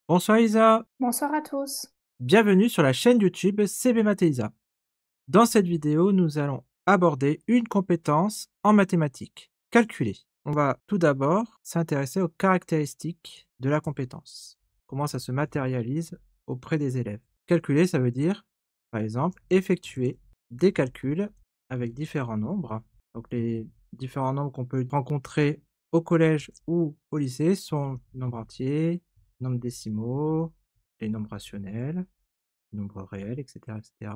Bonsoir Isa, Bonsoir à tous. bienvenue sur la chaîne YouTube CB Math et Isa. Dans cette vidéo, nous allons aborder une compétence en mathématiques, calculer. On va tout d'abord s'intéresser aux caractéristiques de la compétence, comment ça se matérialise auprès des élèves. Calculer, ça veut dire, par exemple, effectuer des calculs avec différents nombres. Donc les différents nombres qu'on peut rencontrer au collège ou au lycée sont nombres entiers, nombres décimaux, les nombres rationnels, les nombres réels, etc., etc.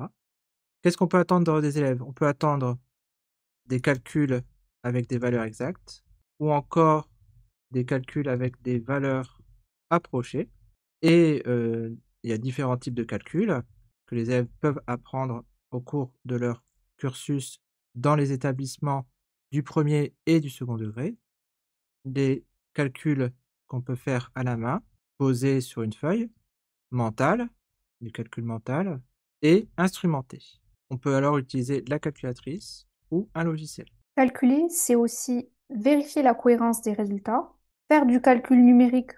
Qu'est-ce qu'on peut attendre des élèves? On peut attendre des calculs avec des valeurs exactes ou encore des calculs avec des valeurs approchées. Et il y a différents types de calculs que les élèves peuvent apprendre au cours de leur cursus dans les établissements du premier et du second degré. Des calculs qu'on peut faire à la main, posés sur une feuille, mental, du calcul mental, et instrumenté. On peut alors utiliser la calculatrice ou un logiciel. Calculer, c'est aussi vérifier la cohérence des résultats, faire du calcul numérique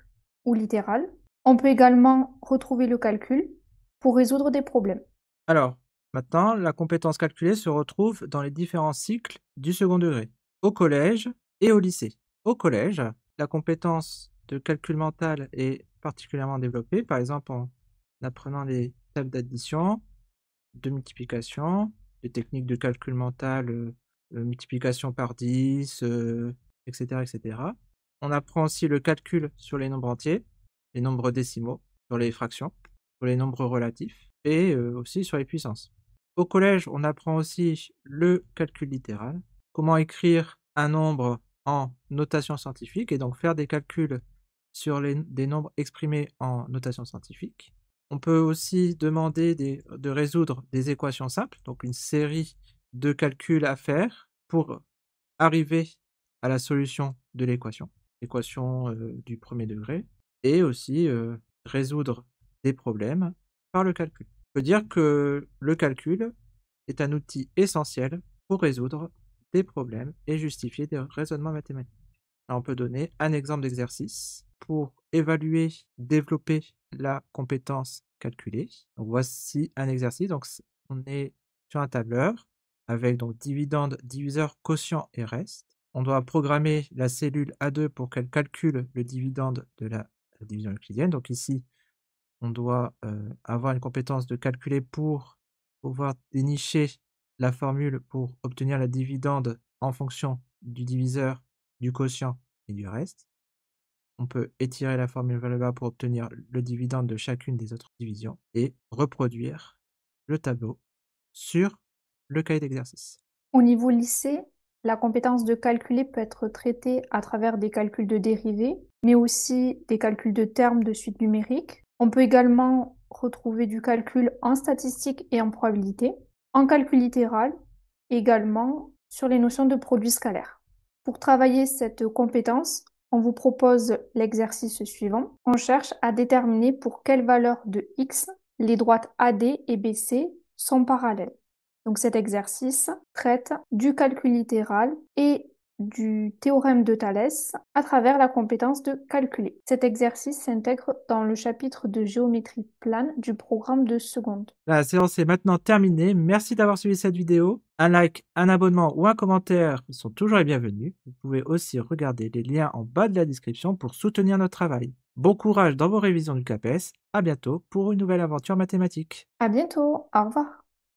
ou littéral. On peut également retrouver le calcul pour résoudre des problèmes. Alors, maintenant, la compétence calculée se retrouve dans les différents cycles du second degré, au collège et au lycée. Au collège, la compétence de calcul mental est particulièrement développée, par exemple en apprenant les tables d'addition, de multiplication, des techniques de calcul mental, multiplication par 10, etc., etc. On apprend aussi le calcul sur les nombres entiers, les nombres décimaux, sur les fractions, sur les nombres relatifs et aussi sur les puissances. Au collège, on apprend aussi le calcul littéral, comment écrire un nombre en notation scientifique et donc faire des calculs sur des nombres exprimés en notation scientifique. On peut aussi demander de résoudre des équations simples, donc une série de calculs à faire pour arriver à la solution de l'équation du premier degré, et aussi résoudre des problèmes par le calcul. On peut dire que le calcul est un outil essentiel pour résoudre des problèmes et justifier des raisonnements mathématiques. Alors, on peut donner un exemple d'exercice pour évaluer, développer la compétence calculée. Donc, voici un exercice. Donc, on est sur un tableur avec donc dividende, diviseur, quotient et reste. On doit programmer la cellule A2 pour qu'elle calcule le dividende de la division euclidienne. Donc ici, on doit avoir une compétence de calculer pour pouvoir dénicher la formule pour obtenir la dividende en fonction du diviseur, du quotient et du reste. On peut étirer la formule vers le bas pour obtenir le dividende de chacune des autres divisions et reproduire le tableau sur le cahier d'exercice. Au niveau lycée, la compétence de calculer peut être traitée à travers des calculs de dérivés, mais aussi des calculs de termes de suite numérique. On peut également retrouver du calcul en statistique et en probabilité, en calcul littéral, également sur les notions de produits scalaires. Pour travailler cette compétence, on vous propose l'exercice suivant. On cherche à déterminer pour quelle valeur de x les droites AD et BC sont parallèles. Donc cet exercice traite du calcul littéral et du théorème de Thalès à travers la compétence de calculer. Cet exercice s'intègre dans le chapitre de géométrie plane du programme de seconde. La séance est maintenant terminée. Merci d'avoir suivi cette vidéo. Un like, un abonnement ou un commentaire sont toujours les bienvenus. Vous pouvez aussi regarder les liens en bas de la description pour soutenir notre travail. Bon courage dans vos révisions du CAPES. À bientôt pour une nouvelle aventure mathématique. À bientôt, au revoir.